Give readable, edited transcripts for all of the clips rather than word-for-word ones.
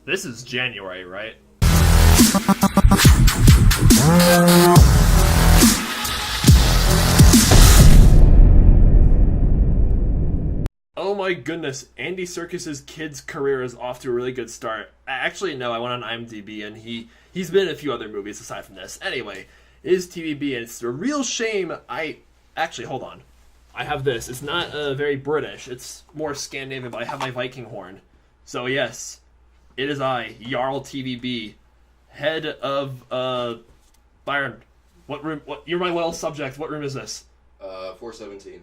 This is January, right? Oh my goodness, Andy Serkis's kid's career is off to a really good start. Actually, no, I went on IMDb and he's been in a few other movies aside from this. Anyway, it is TVB and it's a real shame. Actually, hold on. I have this. It's not very British. It's more Scandinavian, but I have my Viking horn. So yes, it is I, Jarl TVB, head of Byron. What room? What? You're my well subject. What room is this? 417.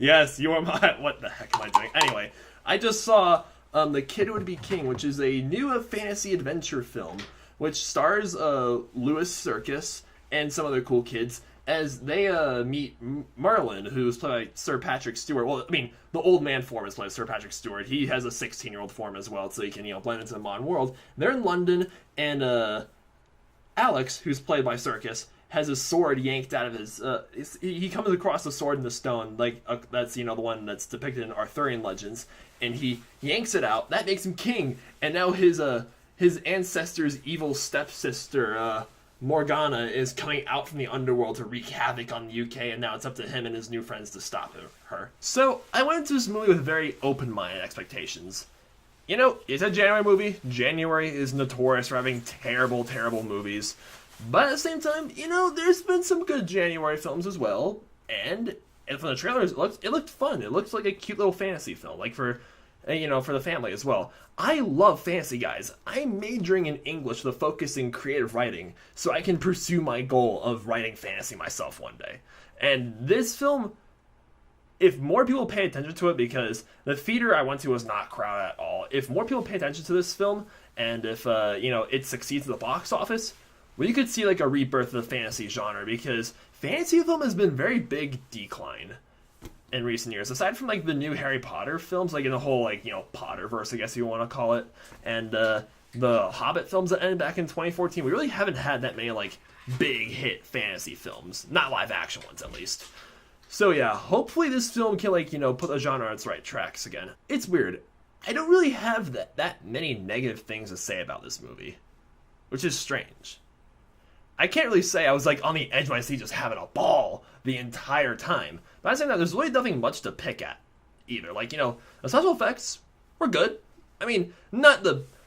Yes, you are my... What the heck am I doing? Anyway, I just saw The Kid Would Be King, which is a new fantasy adventure film, which stars Louis Serkis and some other cool kids as they meet Merlin, who's played by Sir Patrick Stewart. Well, I mean, the old man form is played by Sir Patrick Stewart. He has a 16-year-old form as well, so he can, blend into the modern world. They're in London, and Alex, who's played by Serkis, has his sword yanked out of his... he comes across the sword in the stone, like that's, the one that's depicted in Arthurian legends, and he yanks it out. That makes him king, and now his ancestor's evil stepsister, Morgana, is coming out from the underworld to wreak havoc on the UK, and now it's up to him and his new friends to stop her. So, I went into this movie with very open-minded expectations. It's a January movie. January is notorious for having terrible, terrible movies. But at the same time, there's been some good January films as well. And from the trailers, it looked fun. It looked like a cute little fantasy film, like for the family as well. I love fantasy, guys. I'm majoring in English with a focus in creative writing, so I can pursue my goal of writing fantasy myself one day. And this film, if more people pay attention to it, because the theater I went to was not crowded at all, if more people pay attention to this film, and if, it succeeds at the box office, well, you could see like a rebirth of the fantasy genre, because fantasy film has been very big decline in recent years. Aside from like the new Harry Potter films, like in the whole Potterverse, I guess you want to call it, and the Hobbit films that ended back in 2014, we really haven't had that many like big hit fantasy films, not live action ones at least. So yeah, hopefully this film can put the genre on its right tracks again. It's weird. I don't really have that many negative things to say about this movie, which is strange. I can't really say I was on the edge of my seat just having a ball the entire time. But I'm saying that there's really nothing much to pick at either. The special effects were good. I mean,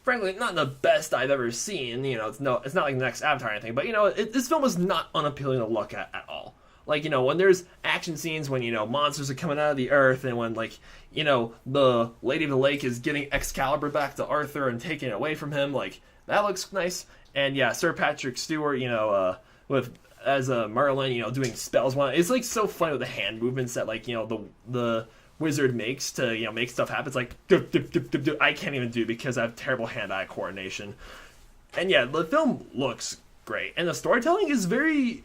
frankly, not the best I've ever seen. It's not like the next Avatar or anything. But, this film was not unappealing to look at all. When there's action scenes, when, monsters are coming out of the earth, and when, the Lady of the Lake is giving Excalibur back to Arthur and taking it away from him, that looks nice. And yeah, Sir Patrick Stewart, as a Merlin, doing spells. It's so funny with the hand movements that the wizard makes to make stuff happen. It's like I can't even do because I have terrible hand-eye coordination. And yeah, the film looks great, and the storytelling is very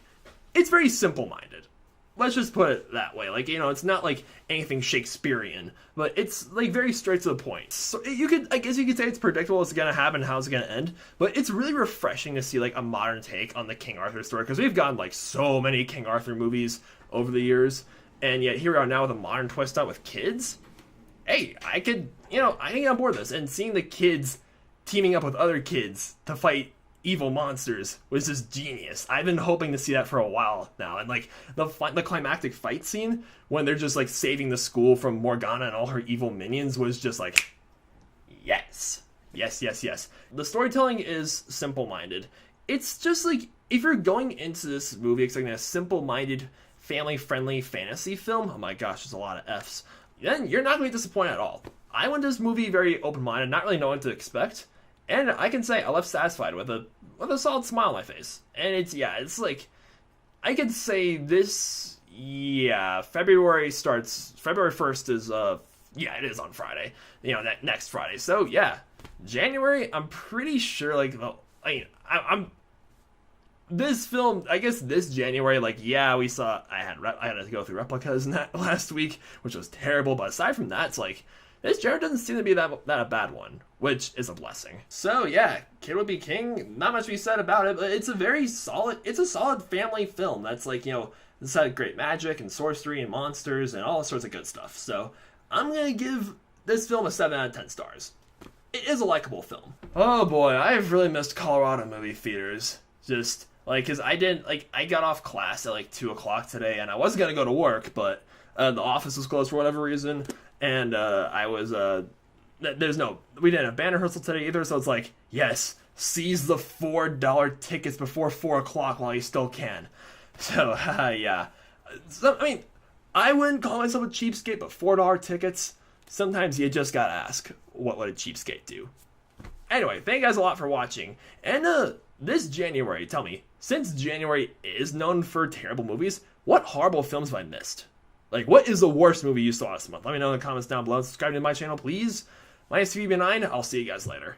simple-minded. Let's just put it that way. It's not anything Shakespearean, but it's very straight to the point. So I guess you could say it's predictable what's going to happen, how it's going to end, but it's really refreshing to see a modern take on the King Arthur story, because we've gotten so many King Arthur movies over the years, and yet here we are now with a modern twist on with kids. Hey, I can get on board with this, and seeing the kids teaming up with other kids to fight evil monsters was just genius. I've been hoping to see that for a while now, and the climactic fight scene when they're just saving the school from Morgana and all her evil minions was just yes. The storytelling is simple-minded. It's just if you're going into this movie expecting a simple-minded, family-friendly fantasy film, oh my gosh, there's a lot of F's, then you're not going to be disappointed at all. I went to this movie very open-minded, not really knowing what to expect. And I can say I left satisfied with a solid smile on my face. And it's I could say this, February 1st is, it is on Friday, next Friday. So yeah, January, I'm pretty sure, I'm this film, I guess this January, we saw, I had to go through replicas in that last week, which was terrible, but aside from that, it's this Jared doesn't seem to be that a bad one, which is a blessing. So yeah, Kid Would Be King, not much to be said about it, but it's a solid family film that's it's had great magic and sorcery and monsters and all sorts of good stuff. So I'm gonna give this film is 7 out of 10 stars. It is a likable film. Oh boy, I've really missed Colorado movie theaters. Just, like, because I got off class at, like, 2 o'clock today, and I was going to go to work, but the office was closed for whatever reason, and we didn't have band rehearsal today either, so it's like, yes, seize the $4 tickets before 4 o'clock while you still can. So, yeah. So, I mean, I wouldn't call myself a cheapskate, but $4 tickets, sometimes you just gotta ask, what would a cheapskate do? Anyway, thank you guys a lot for watching. And this January, tell me, since January is known for terrible movies, what horrible films have I missed? Like, what is the worst movie you saw this month? Let me know in the comments down below. Subscribe to my channel, please. My name is Phoebe9. I'll see you guys later.